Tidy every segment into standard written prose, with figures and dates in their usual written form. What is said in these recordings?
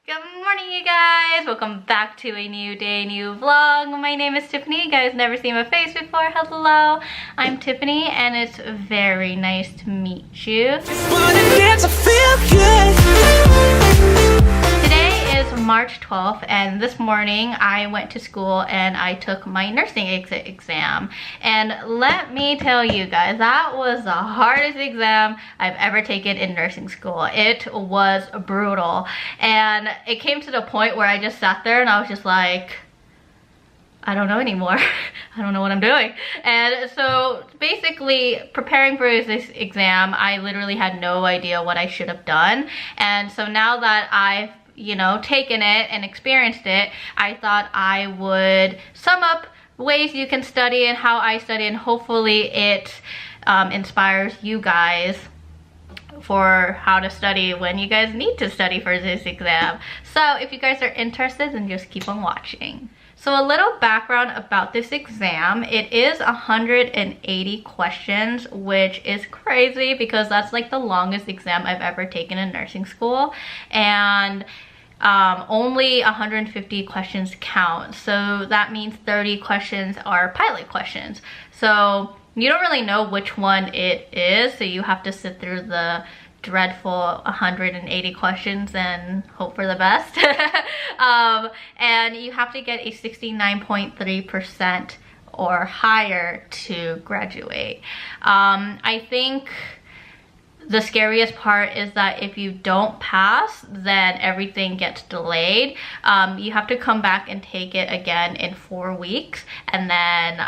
Good morning, you guys. Welcome back to a new day, new vlog. My name is Tiffany. You guys never seen my face before. Hello, I'm Tiffany and it's very nice to meet you. Today is March 12th and this morning I went to school and I took my nursing exit exam. And let me tell you guys, that was the hardest exam I've ever taken in nursing school. It was brutal. And it came to the point where I just sat there and I was just like, I don't know anymore. I don't know what I'm doing. And so basically preparing for this exam, I literally had no idea what I should have done. And so now that I've taken it and experienced it, I thought I would sum up ways you can study and how I study, and hopefully it inspires you guys for how to study when you guys need to study for this exam. So if you guys are interested, then just keep on watching. So a little background about this exam. It is 180 questions, which is crazy because that's like the longest exam I've ever taken in nursing school. And only 150 questions count. So that means 30 questions are pilot questions. So you don't really know which one it is, so you have to sit through the dreadful 180 questions and hope for the best. And you have to get a 69.3% or higher to graduate. I think the scariest part is that if you don't pass, then everything gets delayed. You have to come back and take it again in 4 weeks and then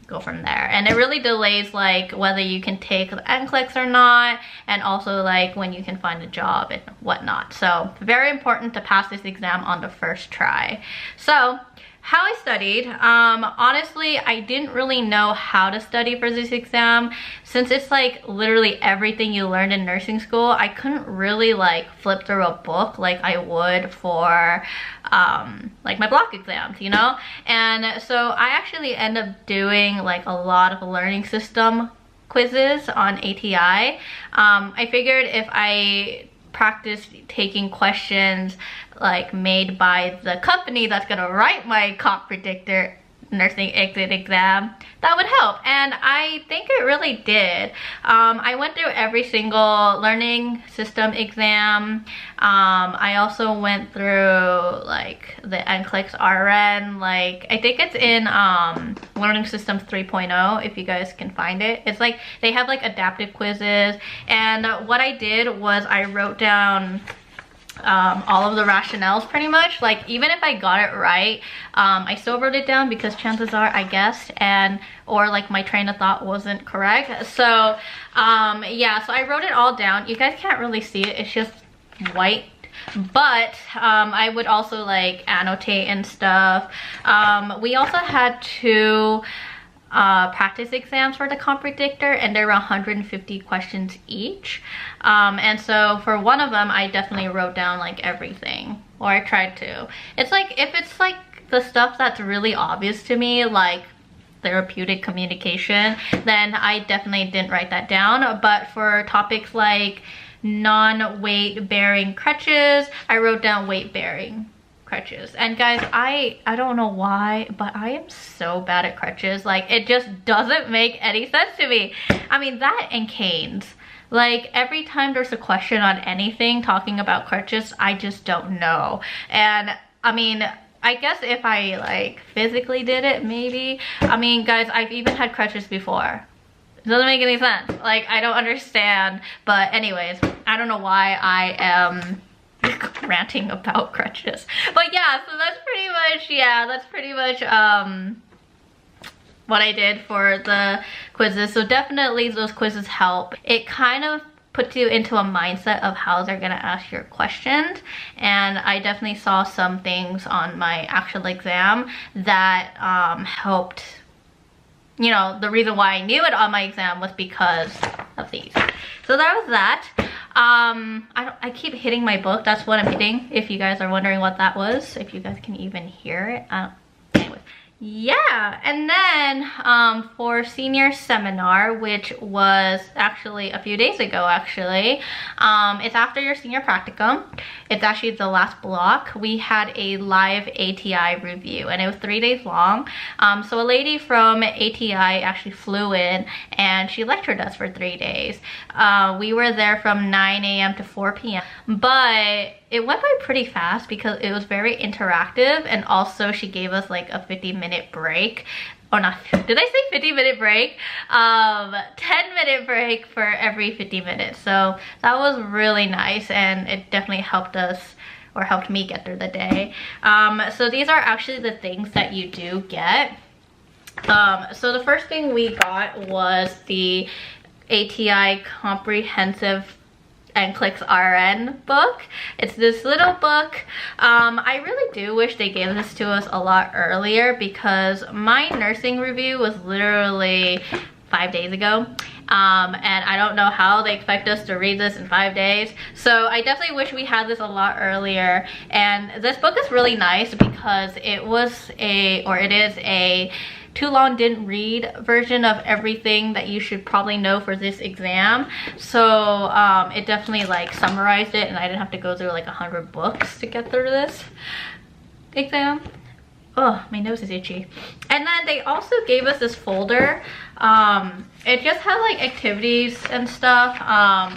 go from there. And it really delays like whether you can take the NCLEX or not, and also like when you can find a job and whatnot. So very important to pass this exam on the first try. So how I studied, honestly, I didn't really know how to study for this exam. Since it's like literally everything you learned in nursing school, I couldn't really like flip through a book like I would for like my block exams, And so I actually end up doing like a lot of learning system quizzes on ATI. I figured if I practice taking questions like made by the company that's gonna write my comp predictor nursing exit exam, that would help, and I think it really did. I went through every single learning system exam. I also went through like the NCLEX RN, like I think it's in learning systems 3.0 if you guys can find it. It's like they have like adaptive quizzes, and what I did was I wrote down all of the rationales pretty much. Like even if I got it right, I still wrote it down because chances are I guessed, or like my train of thought wasn't correct. So yeah, so I wrote it all down. You guys can't really see it, it's just white, but I would also like annotate and stuff. We also had two practice exams for the comp predictor, and there were 150 questions each, and so for one of them I definitely wrote down like everything, or I tried to. It's like if it's like the stuff that's really obvious to me, like therapeutic communication, then I definitely didn't write that down. But for topics like non-weight bearing crutches, I wrote down weight bearing crutches. And guys, I don't know why, but I am so bad at crutches. Like it just doesn't make any sense to me. I mean, that and canes. Like every time there's a question on anything talking about crutches, I just don't know. And I mean, I guess if I like physically did it, maybe. I mean, guys, I've even had crutches before. It doesn't make any sense. Like I don't understand. But anyways, I don't know why I am ranting about crutches. But yeah, so that's pretty much what I did for the quizzes. So definitely those quizzes help. It kind of puts you into a mindset of how they're gonna ask your questions, and I definitely saw some things on my actual exam that helped. The reason why I knew it on my exam was because of these. So that was that. I keep hitting my book. That's what I'm hitting, if you guys are wondering what that was, if you guys can even hear it. Anyways, yeah, and then for senior seminar, which was actually a few days ago actually, it's after your senior practicum. It's actually the last block. We had a live ATI review and it was 3 days long. So a lady from ATI actually flew in and she lectured us for 3 days. We were there from 9 a.m. to 4 p.m. but it went by pretty fast because it was very interactive, and also she gave us like a 50-minute break. Or not, did I say 50-minute break? 10-minute break for every 50 minutes. So that was really nice, and it definitely helped us, or helped me get through the day. So these are actually the things that you do get. So the first thing we got was the ATI Comprehensive NCLEX RN book. It's this little book. I really do wish they gave this to us a lot earlier because my nursing review was literally 5 days ago. And I don't know how they expect us to read this in 5 days. So I definitely wish we had this a lot earlier. And this book is really nice because it is a too long didn't read version of everything that you should probably know for this exam. So it definitely like summarized it, and I didn't have to go through like 100 books to get through this exam. Oh, my nose is itchy. And then they also gave us this folder. It just had like activities and stuff.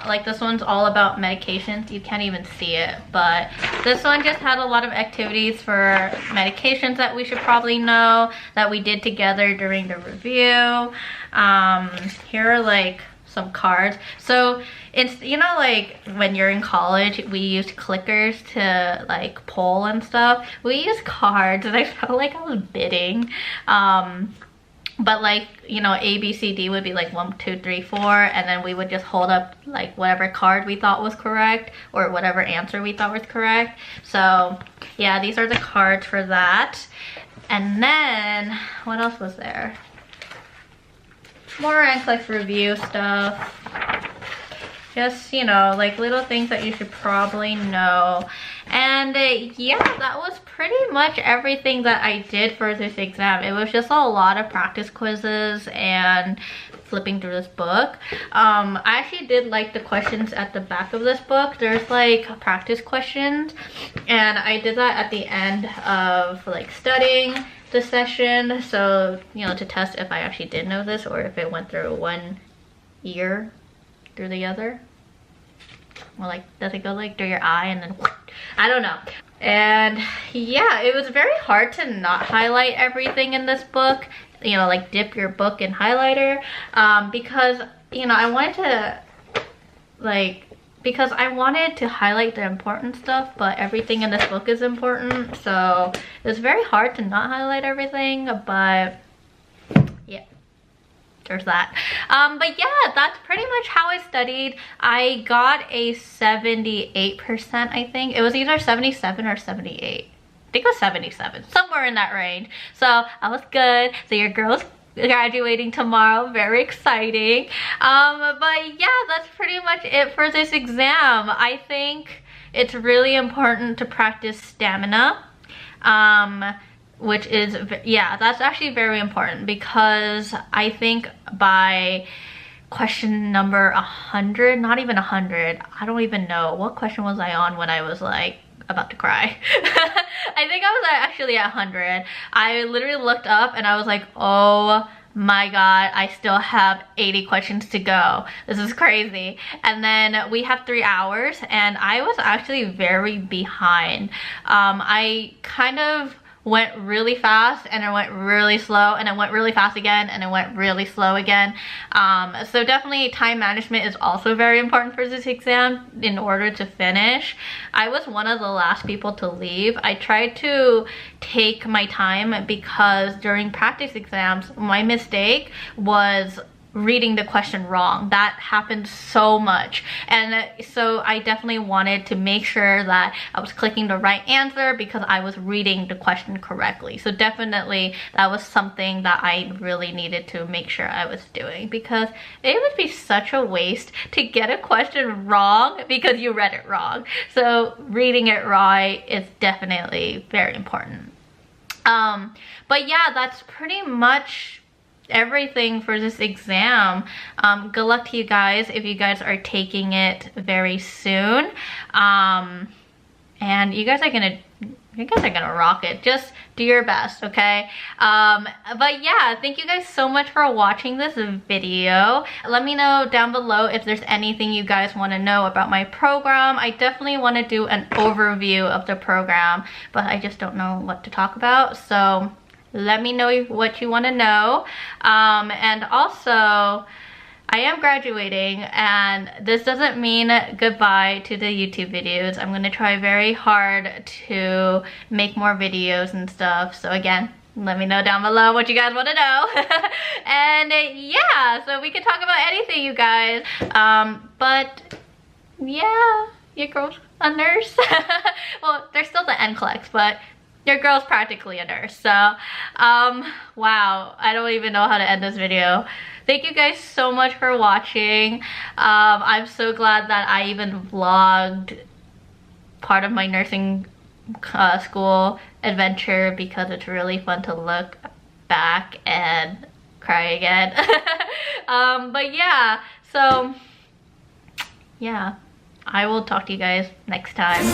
Like this one's all about medications. You can't even see it, but this one just had a lot of activities for medications that we should probably know that we did together during the review. Here are like some cards. So it's, you know, like when you're in college we used clickers to like poll and stuff. We used cards and I felt like I was bidding. But like, you know, A, B, C, D would be like 1, 2, 3, 4, and then we would just hold up like whatever card we thought was correct or whatever answer we thought was correct. So yeah, these are the cards for that. And then what else was there? More NCLEX review stuff. Just, you know, like little things that you should probably know. And yeah, that was pretty much everything that I did for this exam. It was just a lot of practice quizzes and flipping through this book. I actually did like the questions at the back of this book. There's like practice questions, and I did that at the end of like studying the session, so you know, to test if I actually did know this or if it went through one ear through the other, or like does it go like through your eye and then I don't know. And yeah, it was very hard to not highlight everything in this book, you know, like dip your book in highlighter, because you know, I wanted to highlight the important stuff, but everything in this book is important, so it was very hard to not highlight everything. But yeah, there's that. But yeah, that's pretty much how I studied. I got a 78%, I think. It was either 77 or 78. I think it was 77, somewhere in that range. So I was good. So your girl's graduating tomorrow, very exciting. But yeah, that's pretty much it for this exam. I think it's really important to practice stamina, which is, yeah, that's actually very important, because I think by question number 100, not even 100, I don't even know, what question was I on when I was like about to cry? I think I was actually at 100. I literally looked up and I was like, oh my god, I still have 80 questions to go. This is crazy. And then we have 3 hours and I was actually very behind. I kind of went really fast and it went really slow and it went really fast again and it went really slow again. So definitely time management is also very important for this exam in order to finish. I was one of the last people to leave. I tried to take my time because during practice exams, my mistake was reading the question wrong. That happened so much, and so I definitely wanted to make sure that I was clicking the right answer because I was reading the question correctly. So definitely that was something that I really needed to make sure I was doing, because it would be such a waste to get a question wrong because you read it wrong. So reading it right is definitely very important. But yeah, that's pretty much everything for this exam. Good luck to you guys if you guys are taking it very soon. And you guys are gonna rock it. Just do your best, okay? But yeah, thank you guys so much for watching this video. Let me know down below if there's anything you guys want to know about my program. I definitely want to do an overview of the program, but I just don't know what to talk about. So let me know what you want to know. And also, I am graduating, and this doesn't mean goodbye to the YouTube videos. I'm gonna try very hard to make more videos and stuff. So again, let me know down below what you guys want to know. And yeah, so we can talk about anything, you guys. But yeah, your girl's a nurse. Well, there's still the NCLEX, but your girl's practically a nurse. So wow, I don't even know how to end this video. Thank you guys so much for watching. I'm so glad that I even vlogged part of my nursing school adventure, because it's really fun to look back and cry again. But yeah, so yeah, I will talk to you guys next time.